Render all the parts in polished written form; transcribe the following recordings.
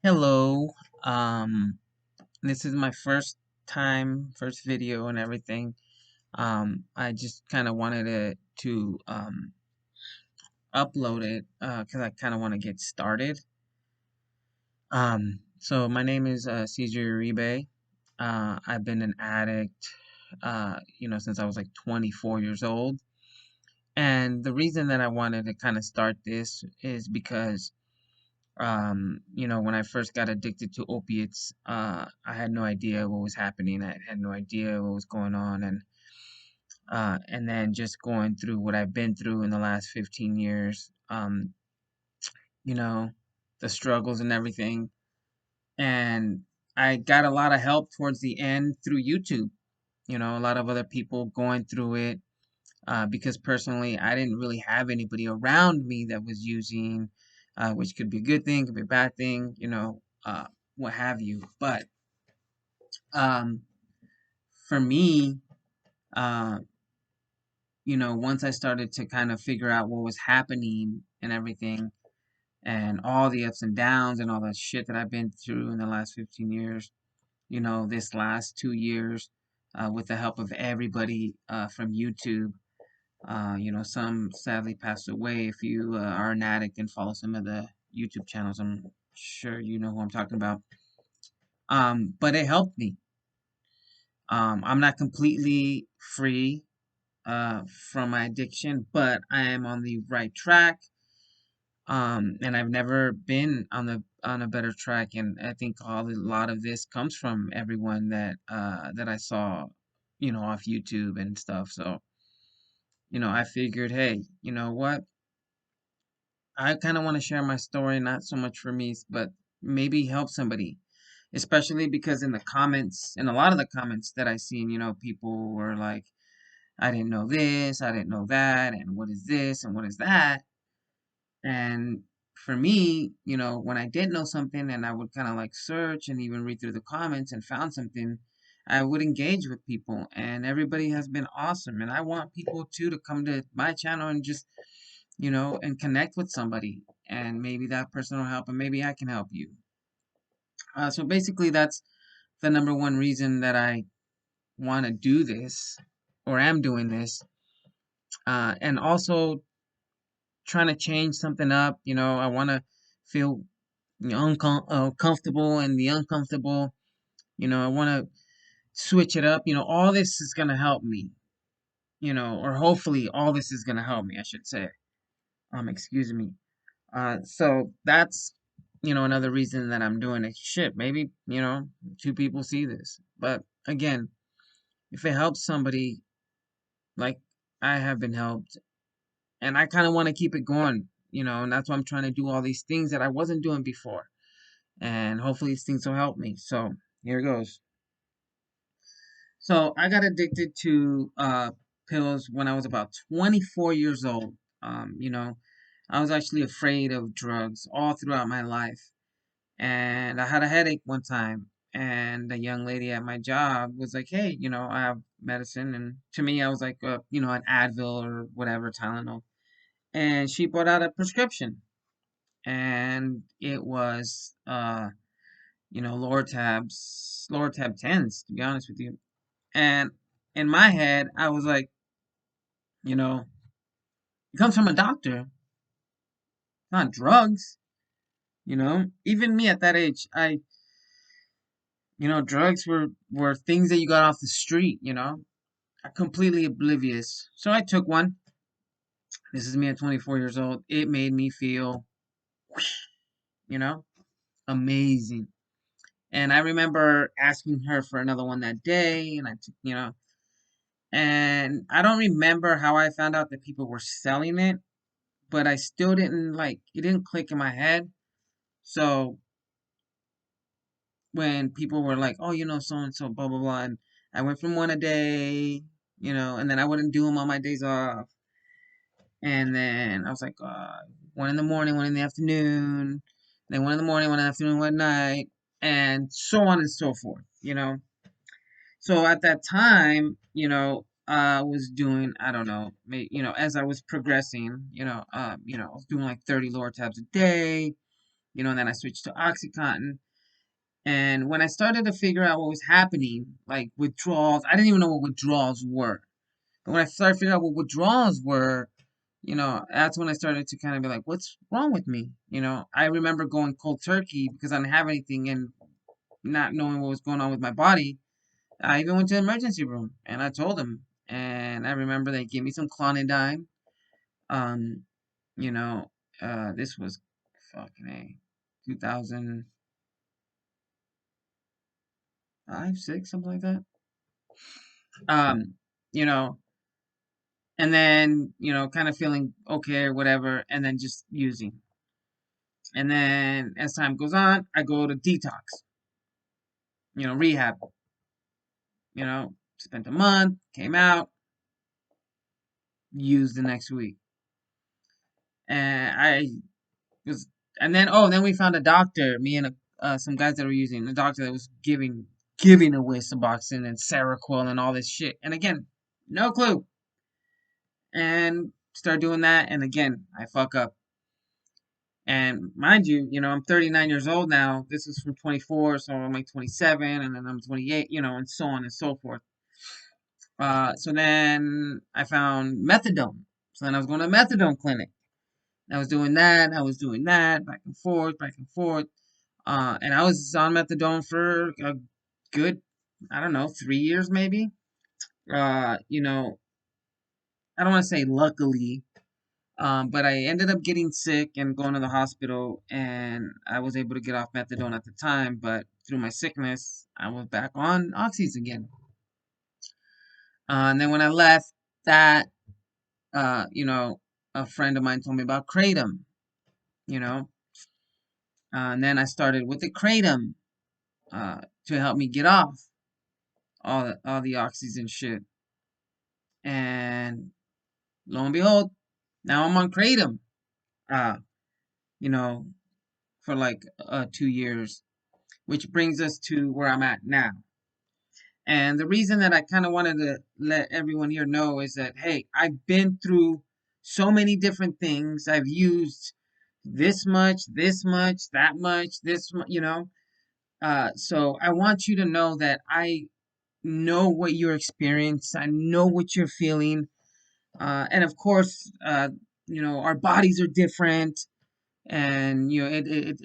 Hello. Um, this is my first video and everything. I just kind of wanted to upload it because I kind of want to get started. So my name is Cesar Uribe. I've been an addict, since I was like 24 years old. And the reason that I wanted to kind of start this is because when I first got addicted to opiates, I had no idea what was happening. I had no idea what was going on, and then just going through what I've been through in the last 15 years, you know, the struggles and everything, and I got a lot of help towards the end through YouTube. A lot of other people going through it, because personally, I didn't really have anybody around me that was using, which could be a good thing, could be a bad thing, what have you. But um, for me, uh, once I started to kind of figure out what was happening and everything, and all the ups and downs and all the shit that I've been through in the last 15 years, this last 2 years, with the help of everybody from YouTube. Some sadly passed away. If you are an addict and follow some of the YouTube channels, I'm sure you know who I'm talking about. But it helped me. I'm not completely free from my addiction, but I am on the right track. And I've never been on a better track, and I think a lot of this comes from everyone that I saw, off YouTube and stuff. So, I figured, hey, you know what? I kind of want to share my story, not so much for me, but maybe help somebody. Especially because in the comments, in a lot of the comments that I seen, people were like, I didn't know this, I didn't know that, and what is this, and what is that. And for me, when I did know something and I would kind of like search and even read through the comments and found something, I would engage with people. And everybody has been awesome. And I want people too to come to my channel and just and connect with somebody. And maybe that person will help, and maybe I can help you. So basically, that's the number one reason that I want to do this, or am doing this. And also trying to change something up. I want to feel comfortable and the uncomfortable. I want to switch it up. All this is going to help me. Or hopefully all this is going to help me, I should say. Excuse me. So that's, another reason that I'm doing it. Shit, maybe, two people see this. But again, if it helps somebody, like I have been helped, and I kind of want to keep it going, and that's why I'm trying to do all these things that I wasn't doing before. And hopefully these things will help me. So here goes. So I got addicted to pills when I was about 24 years old. I was actually afraid of drugs all throughout my life. And I had a headache one time, and the young lady at my job was like, "Hey, I have medicine." And to me, I was like, an Advil or whatever, Tylenol. And she brought out a prescription, and it was, Loritab 10s, to be honest with you. And in my head, I was like, you know, it comes from a doctor, not drugs. Even me at that age, drugs were things that you got off the street. I'm completely oblivious. So I took one. This is me at 24 years old. It made me feel, you know, amazing. And I remember asking her for another one that day, and I took, and I don't remember how I found out that people were selling it, but I still didn't like it didn't click in my head. So when people were like, "Oh, so and so, blah blah blah," and I went from one a day, and then I wouldn't do them on my days off, and then I was like, one in the morning, one in the afternoon, then one in the morning, one in the afternoon, one at night, and so on and so forth. So at that time, I was doing, I don't know, as I was progressing, I was doing like 30 Loritabs a day, and then I switched to Oxycontin. And when I started to figure out what was happening, like withdrawals, I didn't even know what withdrawals were. But when I started figuring out what withdrawals were, that's when I started to kind of be like, what's wrong with me? I remember going cold turkey because I didn't have anything and not knowing what was going on with my body. I even went to the emergency room and I told them. And I remember they gave me some clonidine. Um, you know, this was fucking A, 2005, 6, something like that. Um, you know, and then, kind of feeling okay or whatever, and then just using. And then as time goes on, I go to detox, rehab, spent a month, came out, used the next week. And I was, and then we found a doctor, me and some guys that were using, a doctor that was giving away Suboxone and Seroquel and all this shit. And again, no clue. And start doing that, and again, I fuck up. And mind you, I'm 39 years old now. This is from 24, so I'm like 27, and then I'm 28, and so on and so forth. So then I found methadone. So then I was going to a methadone clinic. I was doing that. I was doing that, back and forth, back and forth. And I was on methadone for a good, I don't know, 3 years maybe. I don't want to say luckily, but I ended up getting sick and going to the hospital, and I was able to get off methadone at the time, but through my sickness, I was back on oxys again. And then when I left that, uh, you know, a friend of mine told me about kratom, you know, and then I started with the kratom to help me get off all the oxys and shit. And lo and behold, now I'm on kratom, uh, you know, for like 2 years, which brings us to where I'm at now. And the reason that I kind of wanted to let everyone here know is that, hey, I've been through so many different things. I've used this much, that much, so I want you to know that I know what you're experiencing. I know what you're feeling. And of course, our bodies are different, and it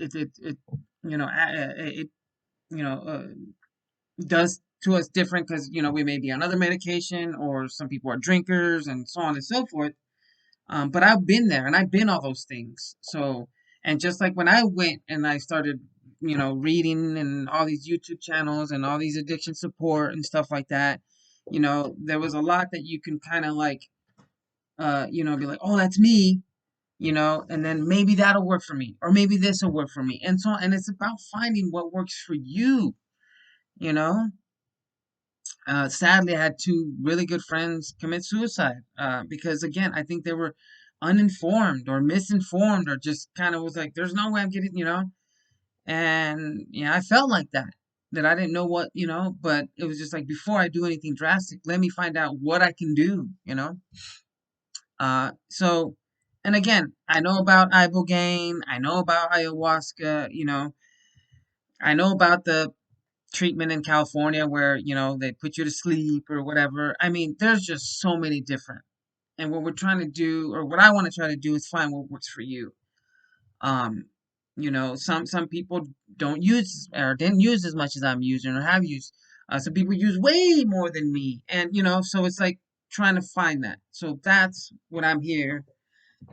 does to us different because we may be on other medication, or some people are drinkers, and so on and so forth. But I've been there, and I've been all those things. So, and just like when I went and I started, reading and all these YouTube channels and all these addiction support and stuff like that, there was a lot that you can kind of like, be like, oh, that's me, and then maybe that'll work for me, or maybe this will work for me, and so on. And it's about finding what works for you, you know. Sadly, I had two really good friends commit suicide because, again, I think they were uninformed or misinformed, or just kind of was like, "There's no way I'm getting." And yeah, I felt like that I didn't know what, but it was just like, before I do anything drastic, let me find out what I can do. So, and again, I know about ibogaine, I know about ayahuasca, I know about the treatment in California where, they put you to sleep or whatever. I mean, there's just so many different. And what we're trying to do, or what I want to try to do, is find what works for you. Um, some people don't use, or didn't use as much as I'm using or have used. Some people use way more than me, and so it's like trying to find that. So that's what I'm here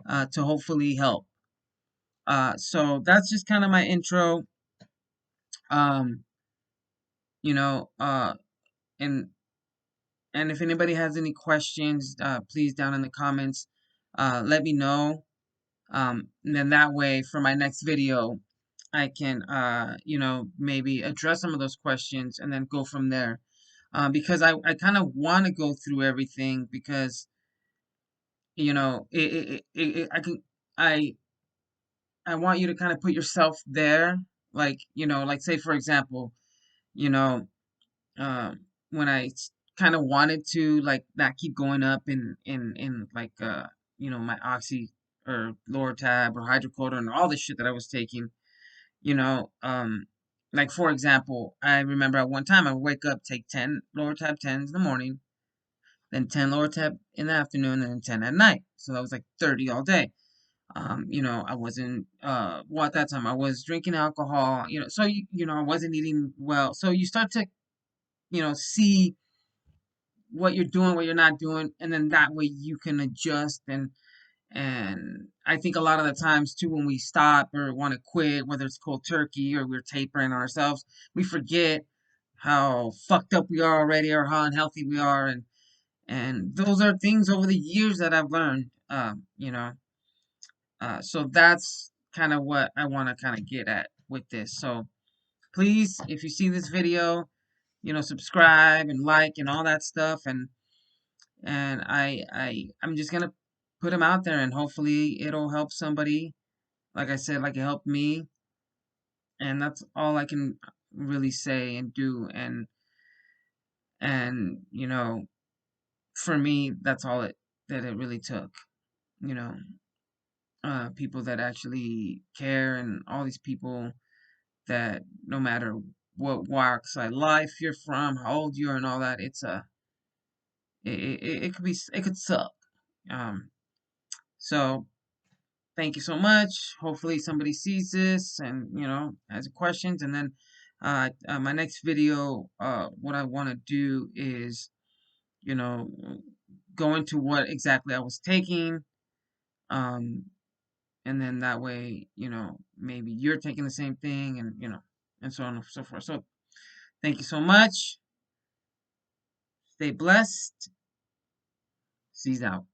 to hopefully help. So that's just kind of my intro. Um, you know, uh, and And if anybody has any questions, please down in the comments, let me know. And then that way, for my next video, I can, maybe address some of those questions and then go from there. Because I kind of want to go through everything, because, I can, I, I want you to kind of put yourself there. Like, like, say, for example, you know, when I kind of wanted to, like, not keep going up in like my oxy or Loritab or hydrocodone and all the shit that I was taking. you know, like for example, I remember at one time I would wake up, take 10 lower tab 10s in the morning, then 10 lower tab in the afternoon, and then 10 at night. So that was like 30 all day. I wasn't well at that time I was drinking alcohol, so I wasn't eating well. So you start to, see what you're doing, what you're not doing, and then that way you can adjust. And I think a lot of the times too, when we stop or want to quit, whether it's cold turkey or we're tapering ourselves, we forget how fucked up we are already or how unhealthy we are. And those are things over the years that I've learned. So that's kind of what I want to kind of get at with this. So please, if you see this video, subscribe and like and all that stuff. And I'm just gonna put them out there, and hopefully it'll help somebody. Like I said, like it helped me, and that's all I can really say and do. And for me, that's all it really took. You know, people that actually care, and all these people that no matter what walks of life you're from, how old you are, and all that, it could be, it could suck. Um, so thank you so much. Hopefully somebody sees this and has questions. And then my next video, what I want to do is you know go into what exactly I was taking, um, and then that way maybe you're taking the same thing, and and so on and so forth. So thank you so much. Stay blessed. Seize out.